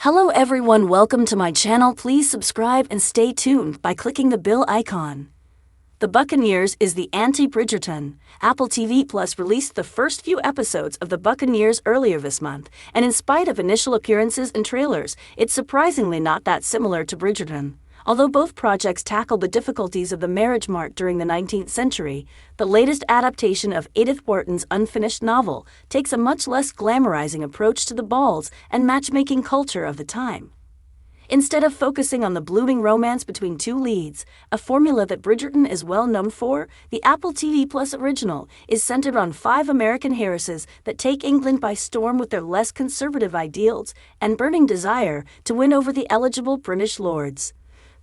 Hello everyone, welcome to my channel. Please subscribe and stay tuned by clicking the bell icon. The Buccaneers is the anti-Bridgerton. Apple TV Plus released the first few episodes of The Buccaneers earlier this month, and in spite of initial appearances and trailers, it's surprisingly not that similar to Bridgerton. Although both projects tackle the difficulties of the marriage mart during the 19th century, the latest adaptation of Edith Wharton's unfinished novel takes a much less glamorizing approach to the balls and matchmaking culture of the time. Instead of focusing on the blooming romance between two leads, a formula that Bridgerton is well known for, the Apple TV Plus original is centered on five American heiresses that take England by storm with their less conservative ideals and burning desire to win over the eligible British lords.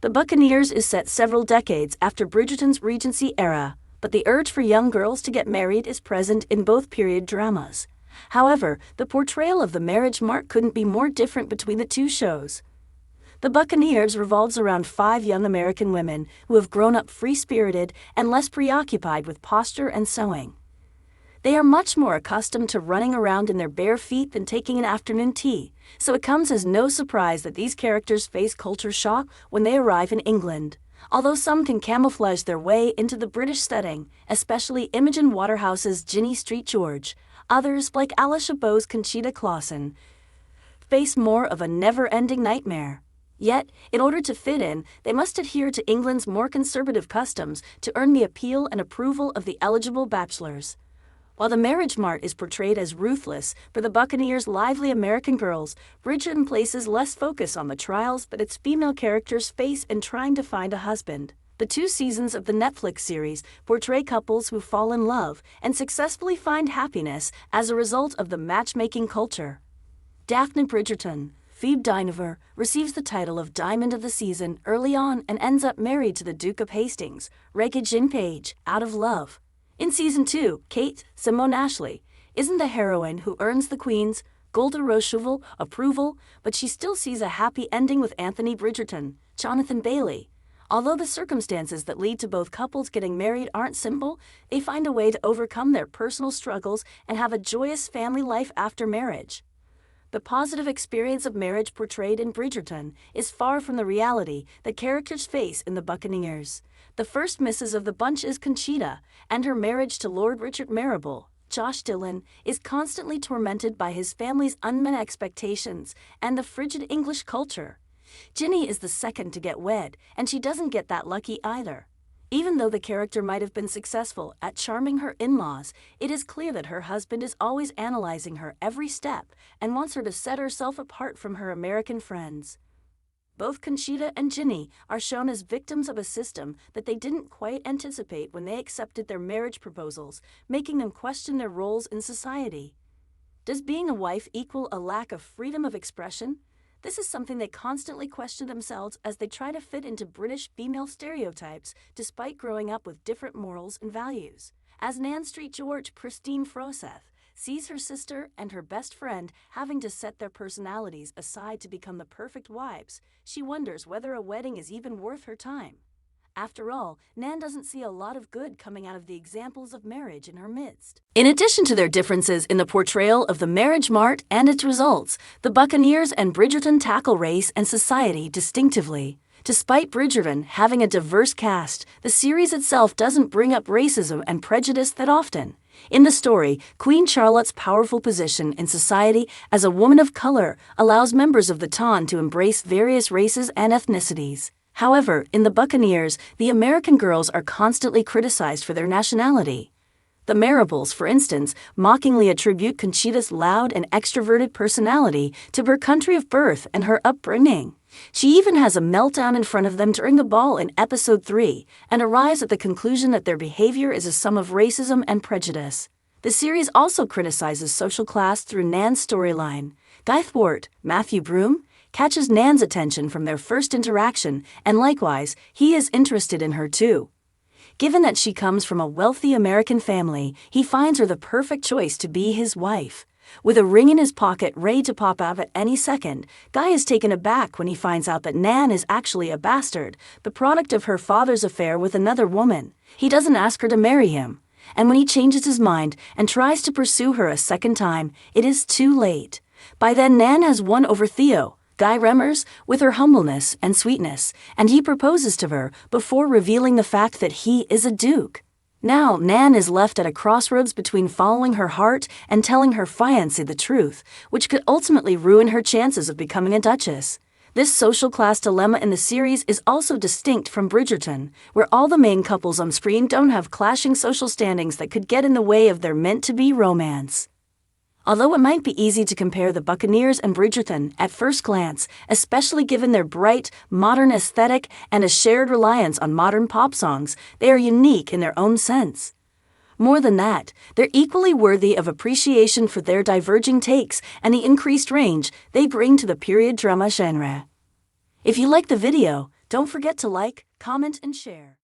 The Buccaneers is set several decades after Bridgerton's Regency era, but the urge for young girls to get married is present in both period dramas. However, the portrayal of the marriage mart couldn't be more different between the two shows. The Buccaneers revolves around five young American women who have grown up free-spirited and less preoccupied with posture and sewing. They are much more accustomed to running around in their bare feet than taking an afternoon tea, so it comes as no surprise that these characters face culture shock when they arrive in England. Although some can camouflage their way into the British setting, especially Imogen Waterhouse's Ginny St. George, others, like Alicia Bow's Conchita Clausen, face more of a never-ending nightmare. Yet, in order to fit in, they must adhere to England's more conservative customs to earn the appeal and approval of the eligible bachelors. While the marriage mart is portrayed as ruthless for the Buccaneers' lively American girls, Bridgerton places less focus on the trials that its female characters face in trying to find a husband. The 2 seasons of the Netflix series portray couples who fall in love and successfully find happiness as a result of the matchmaking culture. Daphne Bridgerton, Phoebe Dynevor, receives the title of Diamond of the Season early on and ends up married to the Duke of Hastings, Regé-Jean Page, out of love. In Season 2, Kate, Simone Ashley, isn't the heroine who earns the Queen's, Golda Rochefoucauld, approval, but she still sees a happy ending with Anthony Bridgerton, Jonathan Bailey. Although the circumstances that lead to both couples getting married aren't simple, they find a way to overcome their personal struggles and have a joyous family life after marriage. The positive experience of marriage portrayed in Bridgerton is far from the reality that characters face in The Buccaneers. The first missus of the bunch is Conchita, and her marriage to Lord Richard Marrable, Josh Dillon, is constantly tormented by his family's unmet expectations and the frigid English culture. Ginny is the second to get wed, and she doesn't get that lucky either. Even though the character might have been successful at charming her in-laws, it is clear that her husband is always analyzing her every step and wants her to set herself apart from her American friends. Both Conchita and Ginny are shown as victims of a system that they didn't quite anticipate when they accepted their marriage proposals, making them question their roles in society. Does being a wife equal a lack of freedom of expression? This is something they constantly question themselves as they try to fit into British female stereotypes despite growing up with different morals and values. As Nan St. George Pristine Froseth sees her sister and her best friend having to set their personalities aside to become the perfect wives, she wonders whether a wedding is even worth her time. After all, Nan doesn't see a lot of good coming out of the examples of marriage in her midst. In addition to their differences in the portrayal of the marriage mart and its results, the Buccaneers and Bridgerton tackle race and society distinctively. Despite Bridgerton having a diverse cast, the series itself doesn't bring up racism and prejudice that often. In the story, Queen Charlotte's powerful position in society as a woman of color allows members of the ton to embrace various races and ethnicities. However, in The Buccaneers, the American girls are constantly criticized for their nationality. The Marrables, for instance, mockingly attribute Conchita's loud and extroverted personality to her country of birth and her upbringing. She even has a meltdown in front of them during the ball in Episode 3 and arrives at the conclusion that their behavior is a sum of racism and prejudice. The series also criticizes social class through Nan's storyline. Guy Thwart, Matthew Broome, catches Nan's attention from their first interaction, and likewise, he is interested in her too. Given that she comes from a wealthy American family, he finds her the perfect choice to be his wife. With a ring in his pocket ready to pop out at any second, Guy is taken aback when he finds out that Nan is actually a bastard, the product of her father's affair with another woman. He doesn't ask her to marry him, and when he changes his mind and tries to pursue her a second time, it is too late. By then, Nan has won over Theo, Guy Remmers, with her humbleness and sweetness, and he proposes to her before revealing the fact that he is a duke. Now, Nan is left at a crossroads between following her heart and telling her fiancé the truth, which could ultimately ruin her chances of becoming a duchess. This social class dilemma in the series is also distinct from Bridgerton, where all the main couples on screen don't have clashing social standings that could get in the way of their meant-to-be romance. Although it might be easy to compare the Buccaneers and Bridgerton at first glance, especially given their bright, modern aesthetic and a shared reliance on modern pop songs, they are unique in their own sense. More than that, they're equally worthy of appreciation for their diverging takes and the increased range they bring to the period drama genre. If you like the video, don't forget to like, comment, and share.